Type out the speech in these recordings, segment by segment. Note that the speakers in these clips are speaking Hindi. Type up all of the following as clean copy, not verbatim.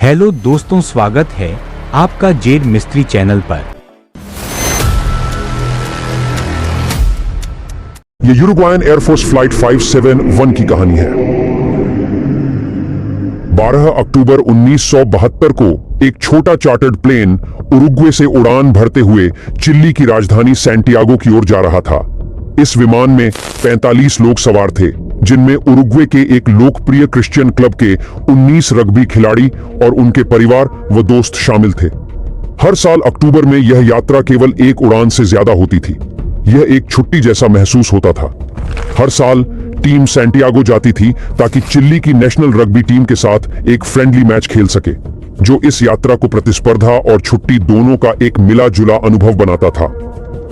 हेलो दोस्तों, स्वागत है आपका जेड मिस्ट्री चैनल पर। ये यूरुग्वायन एयरफोर्स फ्लाइट 571 की कहानी है। 12 अक्टूबर 1972 को एक छोटा चार्टर्ड प्लेन उरुग्वे से उड़ान भरते हुए चिली की राजधानी सैंटियागो की ओर जा रहा था। इस विमान में 45 लोग सवार थे, जिनमें उरुग्वे के एक लोकप्रिय क्रिश्चियन क्लब के 19 रग्बी खिलाड़ी और उनके परिवार व दोस्त शामिल थे। हर साल अक्टूबर में यह यात्रा केवल एक उड़ान से ज्यादा होती थी। यह एक छुट्टी जैसा महसूस होता था। हर साल टीम सैंटियागो जाती थी ताकि चिली की नेशनल रग्बी टीम के साथ एक फ्रेंडली मैच खेल सके, जो इस यात्रा को प्रतिस्पर्धा और छुट्टी दोनों का एक मिला जुला अनुभव बनाता था।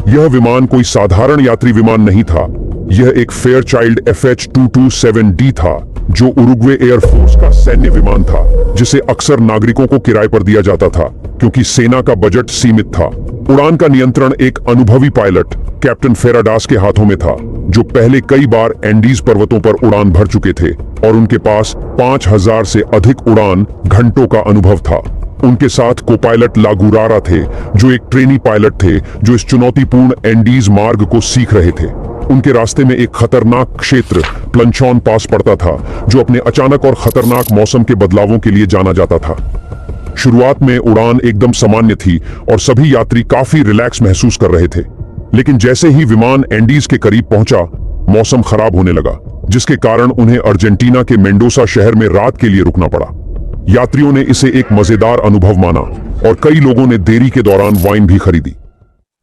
यह विमान कोई साधारण यात्री विमान नहीं था। यह एक फेयरचाइल्ड FH-227D था, जो उरुग्वे एयरफोर्स का सैन्य विमान था, जिसे अक्सर नागरिकों को किराए पर दिया जाता था क्योंकि सेना का बजट सीमित था। उड़ान का नियंत्रण एक अनुभवी पायलट कैप्टन फेराडास के हाथों में था, जो पहले कई बार एंडीज पर्वतों पर उड़ान भर चुके थे और उनके पास 5000 से अधिक उड़ान घंटों का अनुभव था। उनके साथ को पायलट लागुरारा थे, जो एक ट्रेनी पायलट थे जो इस चुनौतीपूर्ण एंडीज मार्ग को सीख रहे थे। उनके रास्ते में एक खतरनाक क्षेत्र प्लंचॉन पास पड़ता था, जो अपने अचानक और खतरनाक मौसम के बदलावों के लिए जाना जाता था। शुरुआत में उड़ान एकदम सामान्य थी और सभी यात्री काफी रिलैक्स महसूस कर रहे थे, लेकिन जैसे ही विमान एंडीज के करीब पहुंचा, मौसम खराब होने लगा, जिसके कारण उन्हें अर्जेंटीना के मेंडोसा शहर में रात के लिए रुकना पड़ा। यात्रियों ने इसे एक मजेदार अनुभव माना और कई लोगों ने देरी के दौरान वाइन भी खरीदी।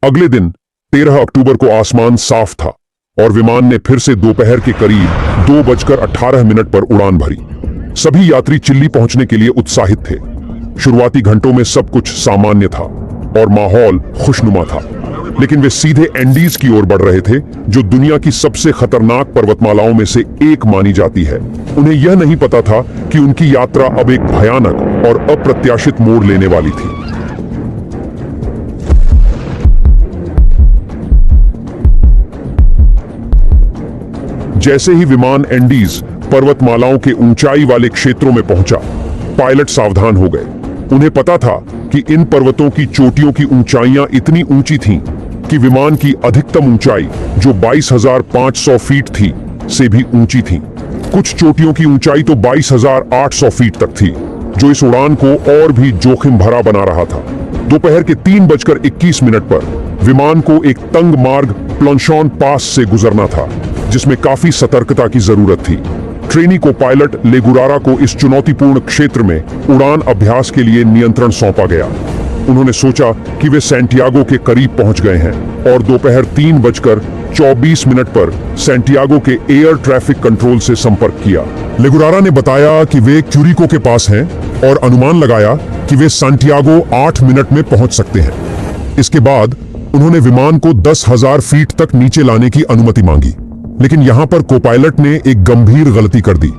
अगले दिन 13 अक्टूबर को आसमान साफ था और विमान ने फिर से दोपहर के करीब 2:18 पर उड़ान भरी। सभी यात्री चिली पहुंचने के लिए उत्साहित थे। शुरुआती घंटों में सब कुछ सामान्य था और माहौल खुशनुमा था, लेकिन वे सीधे एंडीज की ओर बढ़ रहे थे, जो दुनिया की सबसे खतरनाक पर्वतमालाओं में से एक मानी जाती है। उन्हें यह नहीं पता था कि उनकी यात्रा अब एक भयानक और अप्रत्याशित मोड़ लेने वाली थी। जैसे ही विमान एंडीज पर्वतमालाओं के ऊंचाई वाले क्षेत्रों में पहुंचा, पायलट सावधान हो गए। उन्हें पता था कि इन पर्वतों की चोटियों की ऊंचाइयां इतनी ऊंची थीं कि विमान की अधिकतम ऊंचाई, जो 22,500 फीट थी, से भी ऊंची थी। कुछ चोटियों की ऊंचाई तो 22,800 फीट तक थी, जो इस उड़ान को और भी जोखिम भरा बना रहा था। दोपहर के 3:21 पर विमान को एक तंग मार्ग प्लंचॉन पास से गुजरना था, जिसमें काफी सतर्कता की जरूरत थी। ट्रेनी को पायलट लेगुरारा को इस चुनौतीपूर्ण क्षेत्र में उड़ान अभ्यास के लिए नियंत्रण सौंपा गया। उन्होंने सोचा कि वे सैंटियागो के करीब पहुंच गए हैं और दोपहर 3:24 पर सैंटियागो के एयर ट्रैफिक कंट्रोल से संपर्क किया। लेगुरारा ने बताया कि वे क्यूरिको के पास हैं और अनुमान लगाया कि वे सैंटियागो 8 मिनट में पहुंच सकते हैं। इसके बाद उन्होंने विमान को 10,000 फीट तक नीचे लाने की अनुमति मांगी, लेकिन यहां पर कोपायलट ने एक गंभीर गलती कर दी।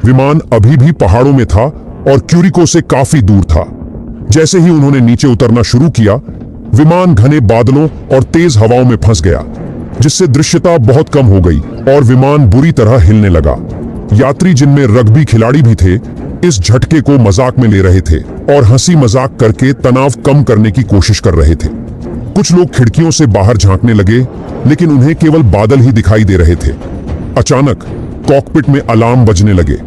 विमान अभी भी पहाड़ों में था और क्यूरिको से काफी दूर था। जैसे ही उन्होंने नीचे उतरना शुरू किया, विमान घने बादलों और तेज हवाओं में फंस गया, जिससे दृश्यता बहुत कम हो गई और विमान बुरी तरह हिलने लगा। यात्री, जिनमें रग्बी खिलाड़ी भी थे, इस झटके को मजाक में ले रहे थे और हंसी मजाक करके तनाव कम करने की कोशिश कर रहे थे। कुछ लोग खिड़कियों से बाहर झांकने लगे, लेकिन उन्हें केवल बादल ही दिखाई दे रहे थे। अचानक कॉकपिट में अलार्म बजने लगे।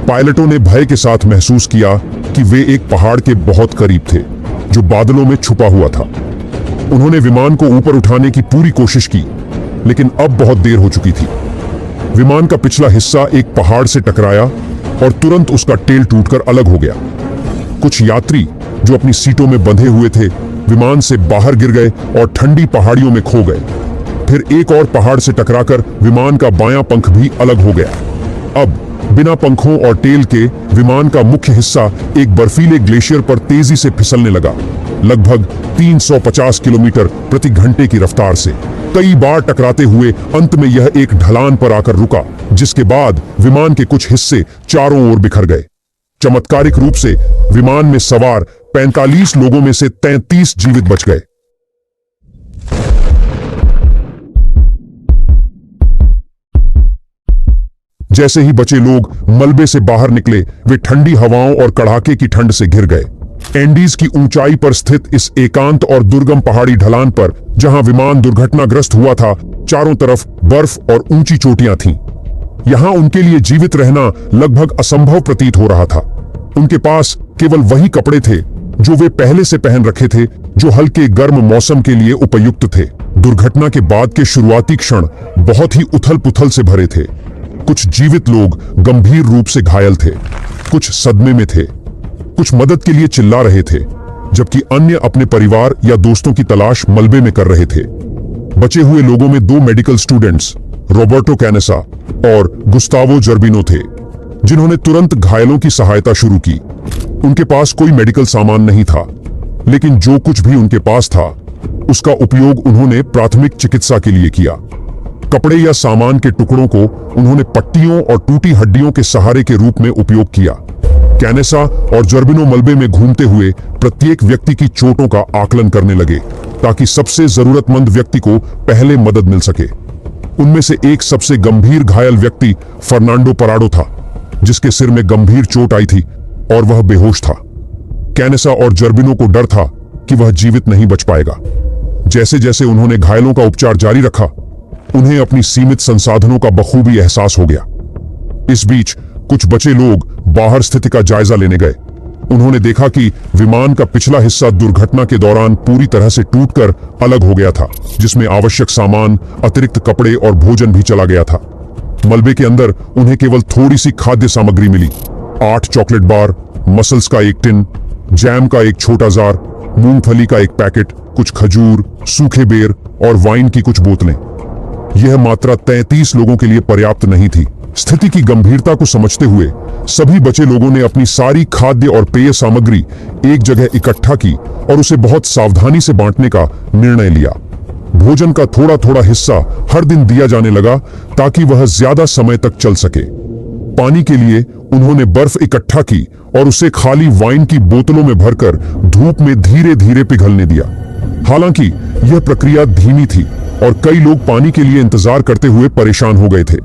पायलटों ने भय के साथ महसूस किया कि वे एक पहाड़ के बहुत करीब थे, जो बादलों में छुपा हुआ था। उन्होंने विमान को ऊपर उठाने की पूरी कोशिश की, लेकिन अब बहुत देर हो चुकी थी। विमान का पिछला हिस्सा एक पहाड़ से टकराया और तुरंत उसका टेल टूटकर अलग हो गया। कुछ यात्री, जो अपनी सीटों में बंधे हुए थे, विमान से बाहर गिर गए और ठंडी पहाड़ियों में खो गए। फिर एक और पहाड़ से टकराकर विमान का बायां पंख भी अलग हो गया। अब बिना पंखों और टेल के विमान का मुख्य हिस्सा एक बर्फीले ग्लेशियर पर तेजी से फिसलने लगा, लगभग 350 किलोमीटर प्रति घंटे की रफ्तार से। कई बार टकराते हुए अंत में यह एक ढलान पर आकर रुका, जिसके बाद विमान के कुछ हिस्से चारों ओर बिखर गए। चमत्कारिक रूप से विमान में सवार 45 लोगों में से 33 जीवित बच गए। जैसे ही बचे लोग मलबे से बाहर निकले, वे ठंडी हवाओं और कड़ाके की ठंड से घिर गए। एंडीज की ऊंचाई पर स्थित इस एकांत और दुर्गम पहाड़ी ढलान पर जहां विमान दुर्घटनाग्रस्त हुआ था, चारों तरफ बर्फ और ऊंची चोटियां थीं। यहां उनके लिए जीवित रहना लगभग असंभव प्रतीत हो रहा था। उनके पास केवल वही कपड़े थे जो वे पहले से पहन रखे थे, जो हल्के गर्म मौसम के लिए उपयुक्त थे। दुर्घटना के बाद के शुरुआती क्षण बहुत ही उथल पुथल से भरे थे। कुछ जीवित लोग गंभीर रूप से घायल थे, कुछ सदमे में थे, कुछ मदद के लिए चिल्ला रहे थे, जबकि अन्य अपने परिवार या दोस्तों की तलाश मलबे में कर रहे थे। बचे हुए लोगों में 2 मेडिकल स्टूडेंट्स, रॉबर्टो कैनेसा और गुस्तावो जर्बिनो थे, जिन्होंने तुरंत घायलों की सहायता शुरू की। उनके पास कोई मेडिकल सामान नहीं था, लेकिन जो कुछ भी उनके पास था उसका उपयोग उन्होंने प्राथमिक चिकित्सा के लिए किया। कपड़े या सामान के टुकड़ों को उन्होंने पट्टियों और टूटी हड्डियों के सहारे के रूप में उपयोग किया। कैनेसा और जर्बिनो मलबे में घूमते हुए प्रत्येक व्यक्ति की चोटों का आकलन करने लगे, ताकि सबसे जरूरतमंद व्यक्ति को पहले मदद मिल सके। उनमें से एक सबसे गंभीर घायल व्यक्ति फर्नांडो पराडो था, जिसके सिर में गंभीर चोट आई थी और वह बेहोश था। कैनेसा और जर्बिनो को डर था कि वह जीवित नहीं बच पाएगा। जैसे जैसे उन्होंने घायलों का उपचार जारी रखा, उन्हें अपनी सीमित संसाधनों का बखूबी एहसास हो गया। इस बीच कुछ बचे लोग बाहर स्थिति का जायजा लेने गए। उन्होंने देखा कि विमान का पिछला हिस्सा दुर्घटना के दौरान पूरी तरह से टूटकर अलग हो गया था, जिसमें आवश्यक सामान, अतिरिक्त कपड़े और भोजन भी चला गया था। मलबे के अंदर उन्हें केवल थोड़ी सी खाद्य सामग्री मिली। 8 चॉकलेट बार, मसल्स का एक टिन, जैम का एक छोटा जार, मूंगफली का एक पैकेट, कुछ खजूर, सूखे बेर और वाइन की कुछ बोतलें। यह मात्रा 33 लोगों के लिए पर्याप्त नहीं थी। स्थिति की गंभीरता को समझते हुए सभी बचे लोगों ने अपनी सारी खाद्य और पेय सामग्री एक जगह इकट्ठा की और उसे बहुत सावधानी से बांटने का निर्णय लिया। भोजन का थोड़ा थोड़ा हिस्सा हर दिन दिया जाने लगा, ताकि वह ज्यादा समय तक चल सके। पानी के लिए उन्होंने बर्फ इकट्ठा की और उसे खाली वाइन की बोतलों में भरकर धूप में धीरे धीरे पिघलने दिया। हालांकि यह प्रक्रिया धीमी थी और कई लोग पानी के लिए इंतजार करते हुए परेशान हो गए थे।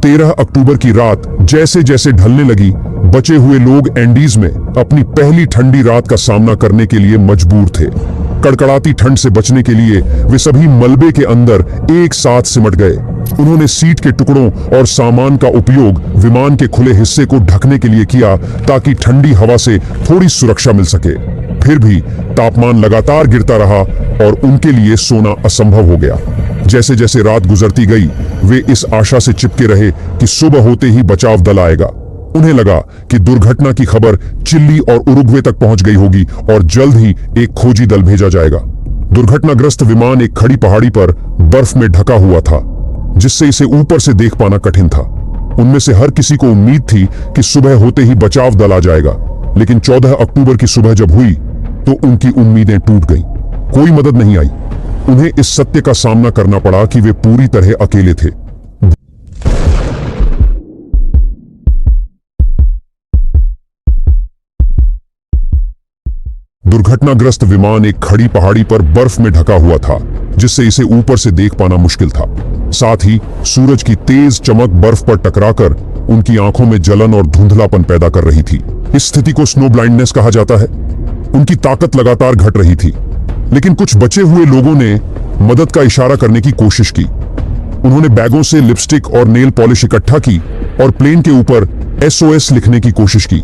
13 अक्टूबर की रात जैसे जैसे ढलने लगी, बचे हुए लोग एंडीज में अपनी पहली ठंडी रात का सामना करने के लिए मजबूर थे। कड़कड़ाती ठंड से बचने के लिए वे सभी मलबे के अंदर एक साथ सिमट गए। उन्होंने सीट के टुकड़ों और सामान का उपयोग विमान के खुले हिस्से को ढकने के लिए किया, ताकि ठंडी हवा से थोड़ी सुरक्षा मिल सके। फिर भी तापमान लगातार गिरता रहा और उनके लिए सोना असंभव हो गया। जैसे जैसे रात गुजरती गई, वे इस आशा से चिपके रहे कि सुबह होते ही बचाव दल आएगा। उन्हें लगा कि दुर्घटना की खबर चिली और उरुग्वे तक पहुंच गई होगी और जल्द ही एक खोजी दल भेजा जाएगा। दुर्घटनाग्रस्त विमान एक खड़ी पहाड़ी पर बर्फ में ढका हुआ था, जिससे इसे ऊपर से देख पाना कठिन था। उनमें से हर किसी को उम्मीद थी कि सुबह होते ही बचाव दल आ जाएगा, लेकिन 14 अक्टूबर की सुबह जब हुई तो उनकी उम्मीदें टूट गईं। कोई मदद नहीं आई। उन्हें इस सत्य का सामना करना पड़ा कि वे पूरी तरह अकेले थे। दुर्घटनाग्रस्त विमान एक खड़ी पहाड़ी पर बर्फ में ढका हुआ था, जिससे इसे ऊपर से देख पाना मुश्किल था। साथ ही सूरज की तेज चमक बर्फ पर टकराकर उनकी आंखों में जलन और धुंधलापन पैदा कर रही थी। इस स्थिति को स्नो ब्लाइंडनेस कहा जाता है। उनकी ताकत लगातार घट रही थी, लेकिन कुछ बचे हुए लोगों ने मदद का इशारा करने की कोशिश की। उन्होंने बैगों से लिपस्टिक और नेल पॉलिश इकट्ठा की और प्लेन के ऊपर SOS लिखने की कोशिश की।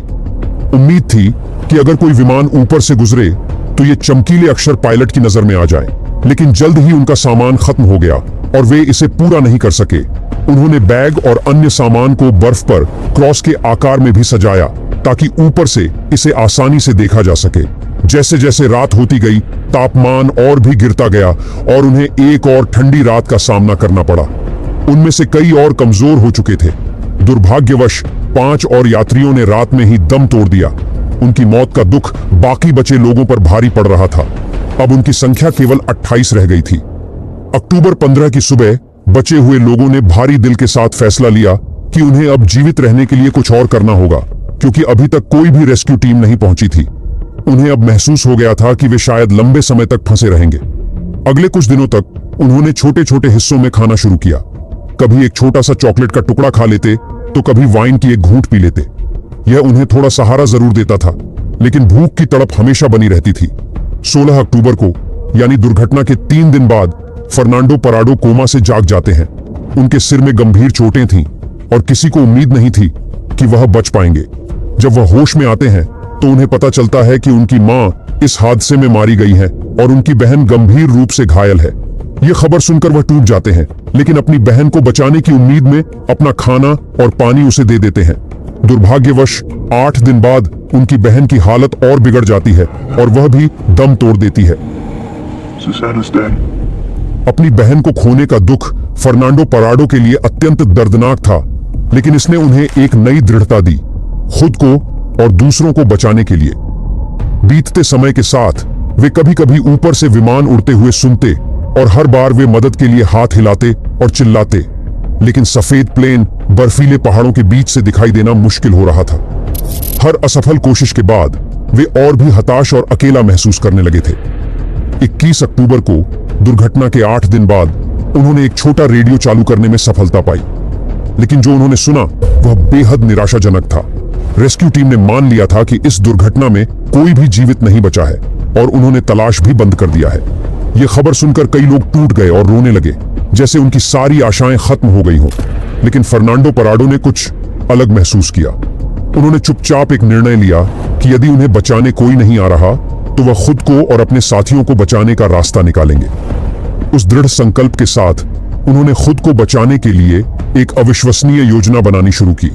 उम्मीद थी कि अगर कोई विमान ऊपर से गुजरे तो ये चमकीले अक्षर पायलट की नजर में आ जाए, लेकिन जल्द ही उनका सामान खत्म हो गया और वे इसे पूरा नहीं कर सके। उन्होंने बैग और अन्य सामान को बर्फ पर क्रॉस के आकार में भी सजाया, ताकि ऊपर से इसे आसानी से देखा जा सके। जैसे जैसे रात होती गई, तापमान और भी गिरता गया और उन्हें एक और ठंडी रात का सामना करना पड़ा। उनमें से कई और कमजोर हो चुके थे। दुर्भाग्यवश 5 और यात्रियों ने रात में ही दम तोड़ दिया। उनकी मौत का दुख बाकी बचे लोगों पर भारी पड़ रहा था। अब उनकी संख्या केवल 28 रह गई थी। अक्टूबर 15 की सुबह बचे हुए लोगों ने भारी दिल के साथ फैसला लिया कि उन्हें अब जीवित रहने के लिए कुछ और करना होगा, क्योंकि अभी तक कोई भी रेस्क्यू टीम नहीं पहुंची थी। उन्हें अब महसूस हो गया था कि वे शायद लंबे समय तक फंसे रहेंगे। अगले कुछ दिनों तक उन्होंने छोटे छोटे हिस्सों में खाना शुरू किया। कभी एक छोटा सा चॉकलेट का टुकड़ा खा लेते तो कभी वाइन की एक घूंट पी लेते। यह उन्हें थोड़ा सहारा जरूर देता था, लेकिन भूख की तड़प हमेशा बनी रहती थी। 16 अक्टूबर को यानी दुर्घटना के 3 दिन बाद फर्नांडो पराडो कोमा से जाग जाते हैं। उनके सिर में गंभीर चोटें थीं और किसी को उम्मीद नहीं थी कि वह बच पाएंगे। जब वह होश में आते हैं तो उन्हें पता चलता है कि उनकी मां इस हादसे में मारी गई है और उनकी बहन गंभीर रूप से घायल है। यह खबर सुनकर वह टूट जाते हैं, लेकिन अपनी बहन को बचाने की उम्मीद में अपना खाना और पानी उसे दे देते हैं। दुर्भाग्यवश 8 दिन बाद उनकी बहन की हालत और बिगड़ जाती है और वह भी दम तोड़ देती है। अपनी बहन को खोने का दुख फर्नांडो पराडो के लिए अत्यंत दर्दनाक था, लेकिन इसने उन्हें एक नई दृढ़ता दी, खुद को और दूसरों को बचाने के लिए। बीतते समय के साथ वे कभी कभी ऊपर से विमान उड़ते हुए सुनते और हर बार वे मदद के लिए हाथ हिलाते और चिल्लाते, लेकिन सफेद प्लेन बर्फीले पहाड़ों के बीच से दिखाई देना मुश्किल हो रहा था। हर असफल कोशिश के बाद वे और भी हताश और अकेला महसूस करने लगे थे। 21 अक्टूबर को दुर्घटना के 8 दिन बाद उन्होंने एक छोटा रेडियो चालू करने में सफलता पाई, लेकिन जो उन्होंने सुना वह बेहद निराशाजनक था। रेस्क्यू टीम ने मान लिया था कि इस दुर्घटना में कोई भी जीवित नहीं बचा है और उन्होंने तलाश भी बंद कर दिया है। यह खबर सुनकर कई लोग टूट गए और रोने लगे, जैसे उनकी सारी आशाएं खत्म हो गई हों। लेकिन फर्नांडो पराडो ने कुछ अलग महसूस किया। उन्होंने चुपचाप एक निर्णय लिया कि यदि उन्हें बचाने कोई नहीं आ रहा तो वह खुद को और अपने साथियों को बचाने का रास्ता निकालेंगे। उस दृढ़ संकल्प के साथ उन्होंने खुद को बचाने के लिए एक अविश्वसनीय योजना बनानी शुरू की।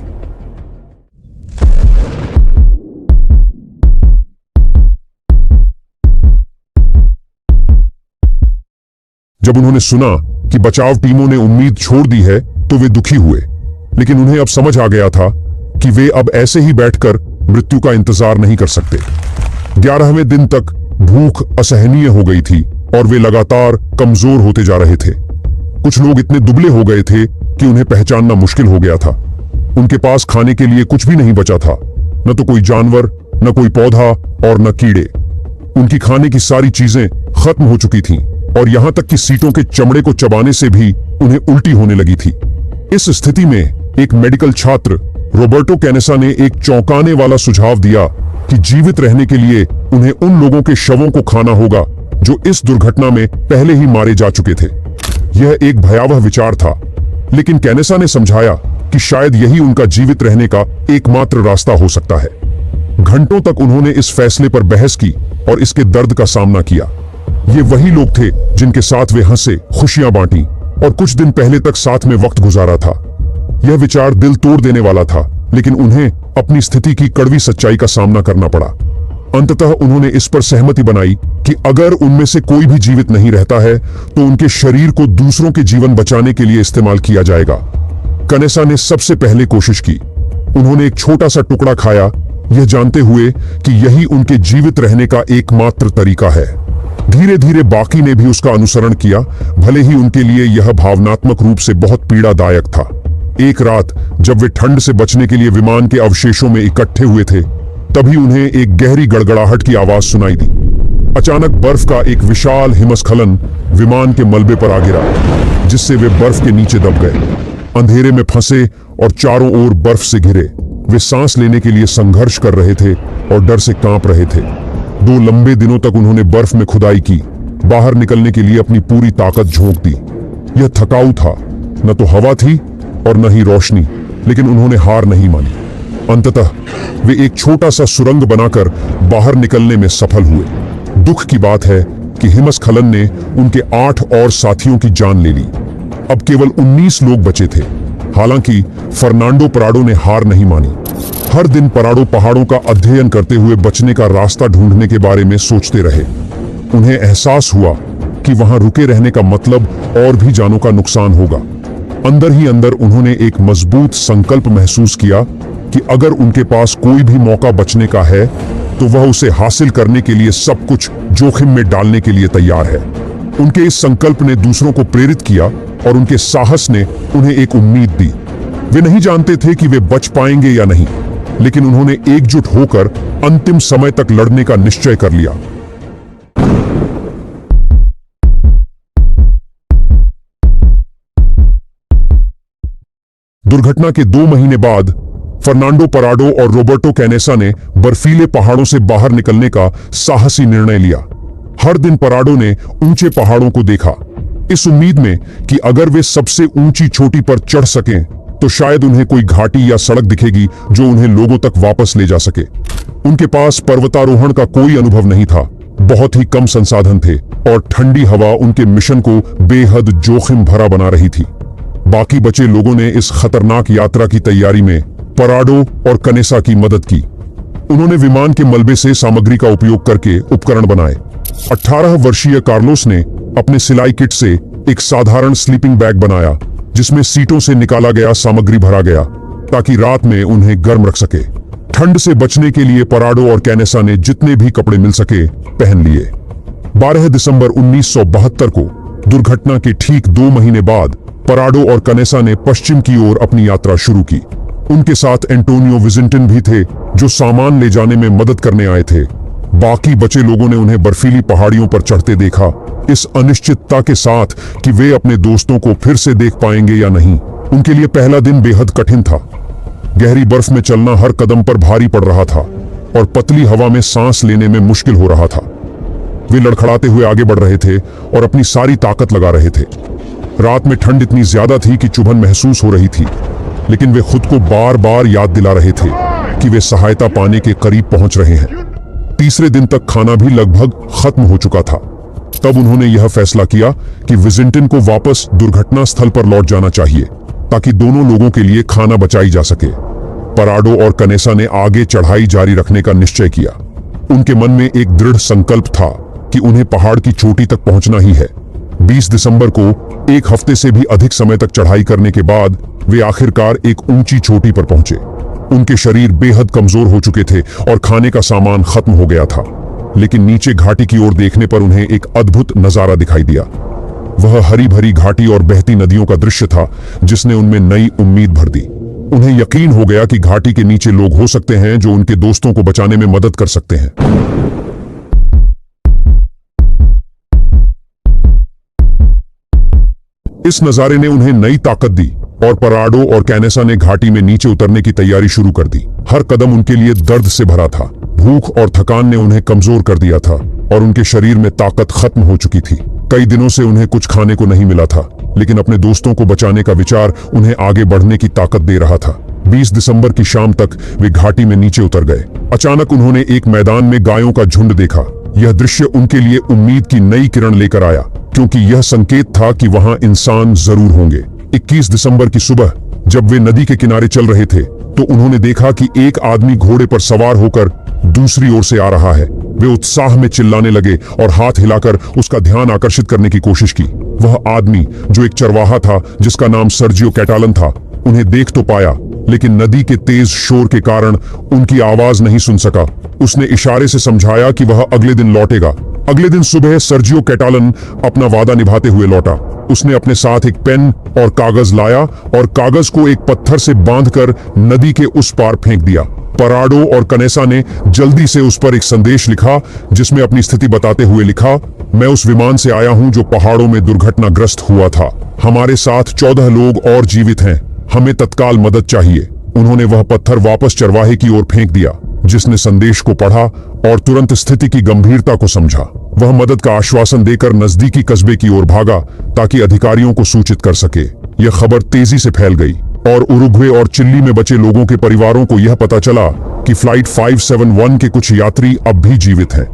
जब उन्होंने सुना कि बचाव टीमों ने उम्मीद छोड़ दी है तो वे दुखी हुए, लेकिन उन्हें अब समझ आ गया था कि वे अब ऐसे ही बैठकर मृत्यु का इंतजार नहीं कर सकते। 11वें दिन तक भूख असहनीय हो गई थी और वे लगातार कमजोर होते जा रहे थे। कुछ लोग इतने दुबले हो गए थे कि उन्हें पहचानना मुश्किल हो गया था। उनके पास खाने के लिए कुछ भी नहीं बचा था, न तो कोई जानवर, न कोई पौधा और न कीड़े। उनकी खाने की सारी चीजें खत्म हो चुकी थीं और यहां तक कि सीटों के चमड़े को चबाने से भी उन्हें उल्टी होने लगी थी। इस स्थिति में एक मेडिकल छात्र रोबर्टो कैनेसा ने एक चौंकाने वाला सुझाव दिया कि जीवित रहने के लिए उन्हें उन लोगों के शवों को खाना होगा जो इस दुर्घटना में पहले ही मारे जा चुके थे। यह एक भयावह विचार था, लेकिन कैनेसा ने समझाया कि शायद यही उनका जीवित रहने का एकमात्र रास्ता हो सकता है। घंटों तक उन्होंने इस फैसले पर बहस की और इसके दर्द का सामना किया। ये वही लोग थे जिनके साथ वे हंसे, खुशियां बांटी और कुछ दिन पहले तक साथ में वक्त गुजारा था। यह विचार दिल तोड़ देने वाला था, लेकिन उन्हें अपनी स्थिति की कड़वी सच्चाई का सामना करना पड़ा। अंततः उन्होंने इस पर सहमति बनाई कि अगर उनमें से कोई भी जीवित नहीं रहता है तो उनके शरीर को दूसरों के जीवन बचाने के लिए इस्तेमाल किया जाएगा। कैनेसा ने सबसे पहले कोशिश की। उन्होंने एक छोटा सा टुकड़ा खाया, यह जानते हुए कि यही उनके जीवित रहने का एकमात्र तरीका है। धीरे धीरे बाकी ने भी उसका अनुसरण किया, भले ही उनके लिए यह भावनात्मक रूप से बहुत पीड़ादायक था। एक रात जब वे ठंड से बचने के लिए विमान के अवशेषों में इकट्ठे हुए थे, तभी उन्हें एक गहरी गड़गड़ाहट की आवाज सुनाई दी। अचानक बर्फ का एक विशाल हिमस्खलन विमान के मलबे पर आ गिरा, जिससे वे बर्फ के नीचे दब गए। अंधेरे में फंसे और चारों ओर बर्फ से घिरे, वे सांस लेने के लिए संघर्ष कर रहे थे और डर से कांप रहे थे। 2 लंबे दिनों तक उन्होंने बर्फ में खुदाई की, बाहर निकलने के लिए अपनी पूरी ताकत झोंक दी। यह थकाऊ था, न तो हवा थी और न ही रोशनी, लेकिन उन्होंने हार नहीं मानी। अंततः वे एक छोटा सा सुरंग बनाकर बाहर निकलने में सफल हुए। दुख की बात है कि हिमस्खलन ने उनके 8 और साथियों की जान ले ली। अब केवल 19 लोग बचे थे। हालांकि फर्नांडो पराडो ने हार नहीं मानी। हर दिन पराडो पहाड़ों का अध्ययन करते हुए बचने का रास्ता ढूंढने के बारे में सोचते रहे। उन्हें एहसास हुआ कि वहां रुके रहने का मतलब और भी जानों का नुकसान होगा। अंदर ही अंदर उन्होंने एक मजबूत संकल्प महसूस किया कि अगर उनके पास कोई भी मौका बचने का है तो वह उसे हासिल करने के लिए सब कुछ जोखिम में डालने के लिए तैयार है। उनके इस संकल्प ने दूसरों को प्रेरित किया और उनके साहस ने उन्हें एक उम्मीद दी। वे नहीं जानते थे कि वे बच पाएंगे या नहीं, लेकिन उन्होंने एकजुट होकर अंतिम समय तक लड़ने का निश्चय कर लिया। दुर्घटना के 2 महीने बाद फर्नांडो पराडो और रोबर्टो कैनेसा ने बर्फीले पहाड़ों से बाहर निकलने का साहसी निर्णय लिया। हर दिन पराडो ने ऊंचे पहाड़ों को देखा, इस उम्मीद में कि अगर वे सबसे ऊंची चोटी पर चढ़ सकें तो शायद उन्हें कोई घाटी या सड़क दिखेगी जो उन्हें लोगों तक वापस ले जा सके। उनके पास पर्वतारोहण का कोई अनुभव नहीं था, बहुत ही कम संसाधन थे और ठंडी हवा उनके मिशन को बेहद जोखिम भरा बना रही थी। बाकी बचे लोगों ने इस खतरनाक यात्रा की तैयारी में पराडो और कनेसा की मदद की। उन्होंने विमान के मलबे से सामग्री का उपयोग करके उपकरण बनाए। 18 वर्षीय कार्लोस ने अपने सिलाई किट से एक साधारण स्लीपिंग बैग बनाया जिसमें सीटों से निकाला गया सामग्री भरा गया ताकि रात में उन्हें गर्म रख सके। ठंड से बचने के लिए पराडो और कैनेसा ने जितने भी कपड़े मिल सके पहन लिए। 12 दिसंबर 1972 को दुर्घटना के ठीक 2 महीने बाद पराडो और कनेसा ने पश्चिम की ओर अपनी यात्रा शुरू की। उनके साथ एंटोनियो विजिंटन भी थे जो सामान ले जाने में मदद करने आए थे। बाकी बचे लोगों ने उन्हें बर्फीली पहाड़ियों पर चढ़ते देखा, इस अनिश्चितता के साथ कि वे अपने दोस्तों को फिर से देख पाएंगे या नहीं। उनके लिए पहला दिन बेहद कठिन था। गहरी बर्फ में चलना हर कदम पर भारी पड़ रहा था और पतली हवा में सांस लेने में मुश्किल हो रहा था। वे लड़खड़ाते हुए आगे बढ़ रहे थे और अपनी सारी ताकत लगा रहे थे। रात में ठंड इतनी ज्यादा थी कि चुभन महसूस हो रही थी, लेकिन वे खुद को बार बार याद दिला रहे थे कि वे सहायता पाने के करीब पहुंच रहे हैं। तीसरे दिन तक खाना भी लगभग खत्म हो चुका था। तब उन्होंने यह फैसला किया कि विजिंटन को वापस दुर्घटना स्थल पर लौट जाना चाहिए ताकि दोनों लोगों के लिए खाना बचाई जा सके। पराडो और कनेसा ने आगे चढ़ाई जारी रखने का निश्चय किया। उनके मन में एक दृढ़ संकल्प था कि उन्हें पहाड़ की चोटी तक पहुंचना ही है। 20 दिसंबर को 1 हफ्ते से भी अधिक समय तक चढ़ाई करने के बाद वे आखिरकार एक ऊंची चोटी पर पहुंचे। उनके शरीर बेहद कमजोर हो चुके थे और खाने का सामान खत्म हो गया था, लेकिन नीचे घाटी की ओर देखने पर उन्हें एक अद्भुत नजारा दिखाई दिया। वह हरी भरी घाटी और बहती नदियों का दृश्य था जिसने उनमें नई उम्मीद भर दी। उन्हें यकीन हो गया कि घाटी के नीचे लोग हो सकते हैं जो उनके दोस्तों को बचाने में मदद कर सकते हैं। इस नजारे ने उन्हें नई ताकत दी और पराडो और कैनेसा ने घाटी में नीचे उतरने की तैयारी शुरू कर दी। हर कदम उनके लिए दर्द से भरा था। भूख और थकान ने उन्हें कमजोर कर दिया था और उनके शरीर में ताकत खत्म हो चुकी थी। कई दिनों से उन्हें कुछ खाने को नहीं मिला था, लेकिन अपने दोस्तों को बचाने का विचार उन्हें आगे बढ़ने की ताकत दे रहा था। 20 दिसंबर की शाम तक वे घाटी में नीचे उतर गए। अचानक उन्होंने एक मैदान में गायों का झुंड देखा। यह दृश्य उनके लिए उम्मीद की नई किरण लेकर आया, क्योंकि यह संकेत था कि वहां इंसान जरूर होंगे। 21 दिसंबर की सुबह जब वे नदी के किनारे चल रहे थे तो उन्होंने देखा कि एक आदमी घोड़े पर सवार होकर दूसरी ओर से आ रहा है। वे उत्साह में चिल्लाने लगे और हाथ हिलाकर उसका ध्यान आकर्षित करने की कोशिश की। वह आदमी, जो एक चरवाहा था जिसका नाम सर्जियो कैटालन था, उन्हें देख तो पाया, लेकिन नदी के तेज शोर के कारण उनकी आवाज नहीं सुन सका। उसने इशारे से समझाया कि वह अगले दिन लौटेगा। अगले दिन सुबह सर्जियो कैटालन अपना वादा निभाते हुए लौटा। उसने अपने साथ एक पेन और कागज लाया और कागज को एक पत्थर से बांधकर नदी के उस पार फेंक दिया। पराडो और कनेसा ने जल्दी से उस पर एक संदेश लिखा जिसमें अपनी स्थिति बताते हुए लिखा, मैं उस विमान से आया हूं जो पहाड़ों में दुर्घटनाग्रस्त हुआ था। हमारे साथ 14 लोग और जीवित हैं। हमें तत्काल मदद चाहिए। उन्होंने वह पत्थर वापस चरवाहे की ओर फेंक दिया, जिसने संदेश को पढ़ा और तुरंत स्थिति की गंभीरता को समझा। वह मदद का आश्वासन देकर नजदीकी कस्बे की ओर भागा ताकि अधिकारियों को सूचित कर सके। यह खबर तेजी से फैल गई और उरुग्वे और चिली में बचे लोगों के परिवारों को यह पता चला कि फ्लाइट 571 के कुछ यात्री अब भी जीवित हैं।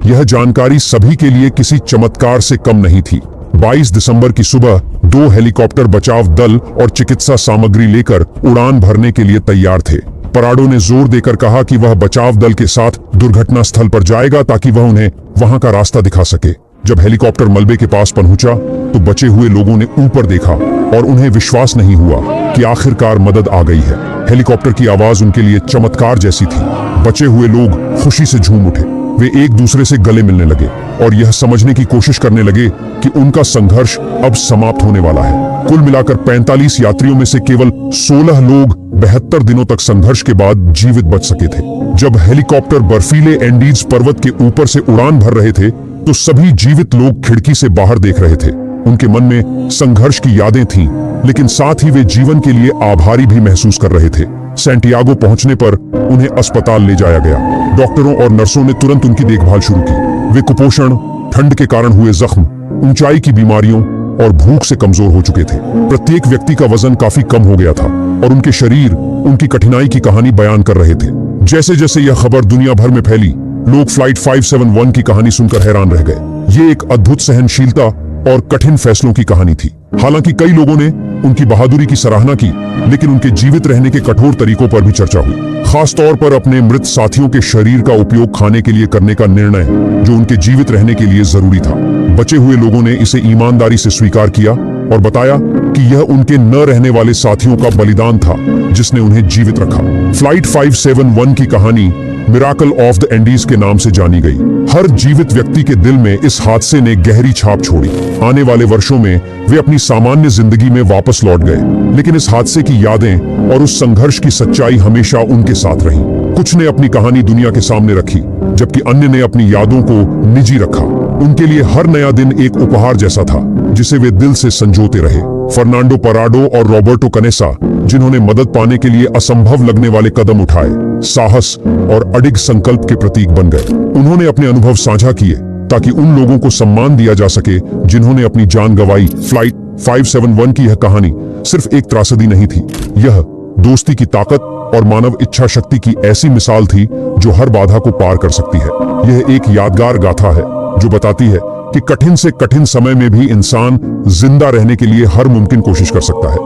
यह जानकारी सभी के लिए किसी चमत्कार से कम नहीं थी। 22 दिसंबर की सुबह 2 हेलीकॉप्टर बचाव दल और चिकित्सा सामग्री लेकर उड़ान भरने के लिए तैयार थे। पराडो ने जोर देकर कहा कि वह बचाव दल के साथ दुर्घटना स्थल पर जाएगा ताकि वह उन्हें वहां का रास्ता दिखा सके। जब हेलीकॉप्टर मलबे के पास पहुंचा तो बचे हुए लोगों ने ऊपर देखा और उन्हें विश्वास नहीं हुआ कि आखिरकार मदद आ गई है। हेलीकॉप्टर की आवाज उनके लिए चमत्कार जैसी थी। बचे हुए लोग खुशी से झूम उठे। वे एक दूसरे से गले मिलने लगे और यह समझने की कोशिश करने लगे कि उनका संघर्ष अब समाप्त होने वाला है। कुल मिलाकर 45 यात्रियों में से केवल 16 लोग 72 दिनों तक संघर्ष के बाद जीवित बच सके थे। जब हेलीकॉप्टर बर्फीले एंडीज पर्वत के ऊपर से उड़ान भर रहे थे तो सभी जीवित लोग खिड़की से बाहर देख रहे थे। उनके मन में संघर्ष की यादें थीं, लेकिन साथ ही वे जीवन के लिए आभारी भी महसूस कर रहे थे। सैंटियागो पहुंचने पर उन्हें अस्पताल ले जाया गया। डॉक्टरों और नर्सों ने तुरंत उनकी देखभाल शुरू की। वे कुपोषण, ठंड के कारण हुए जख्म, ऊंचाई की बीमारियों और भूख से कमजोर हो चुके थे। प्रत्येक व्यक्ति का वजन काफी कम हो गया था और उनके शरीर उनकी कठिनाई की कहानी बयान कर रहे थे। जैसे जैसे यह खबर दुनिया भर में फैली, लोग फ्लाइट 571 की कहानी सुनकर हैरान रह गए। ये एक अद्भुत सहनशीलता और कठिन फैसलों की कहानी थी। हालांकि कई लोगों ने उनकी बहादुरी की सराहना की, लेकिन उनके जीवित रहने के कठोर तरीकों पर भी चर्चा हुई। खास तौर पर अपने मृत साथियों के शरीर का उपयोग खाने के लिए करने का निर्णय, जो उनके जीवित रहने के लिए जरूरी था। बचे हुए लोगों ने इसे ईमानदारी से स्वीकार किया और बताया कि यह उनके न रहने वाले साथियों का बलिदान था जिसने उन्हें जीवित रखा। फ्लाइट 571 की कहानी मिराकल ऑफ द एंडीज के नाम से जानी गई। हर जीवित व्यक्ति के दिल में इस हादसे ने गहरी छाप छोड़ी। आने वाले वर्षों में वे अपनी सामान्य जिंदगी में वापस लौट गए, लेकिन इस हादसे की यादें और उस संघर्ष की सच्चाई हमेशा उनके साथ रही। कुछ ने अपनी कहानी दुनिया के सामने रखी, जबकि अन्य ने अपनी यादों को निजी रखा। उनके लिए हर नया दिन एक उपहार जैसा था, जिसे वे दिल से संजोते रहे। फर्नांडो पराडो और रॉबर्टो कनेसा, जिन्होंने मदद पाने के लिए असंभव लगने वाले कदम उठाए, साहस और अडिग संकल्प के प्रतीक बन गए। उन्होंने अपने अनुभव साझा किए ताकि उन लोगों को सम्मान दिया जा सके जिन्होंने अपनी जान गंवाई। फ्लाइट 571 की यह कहानी सिर्फ एक त्रासदी नहीं थी, यह दोस्ती की ताकत और मानव इच्छा शक्ति की ऐसी मिसाल थी जो हर बाधा को पार कर सकती है। यह एक यादगार गाथा है जो बताती है कि कठिन से कठिन समय में भी इंसान जिंदा रहने के लिए हर मुमकिन कोशिश कर सकता है।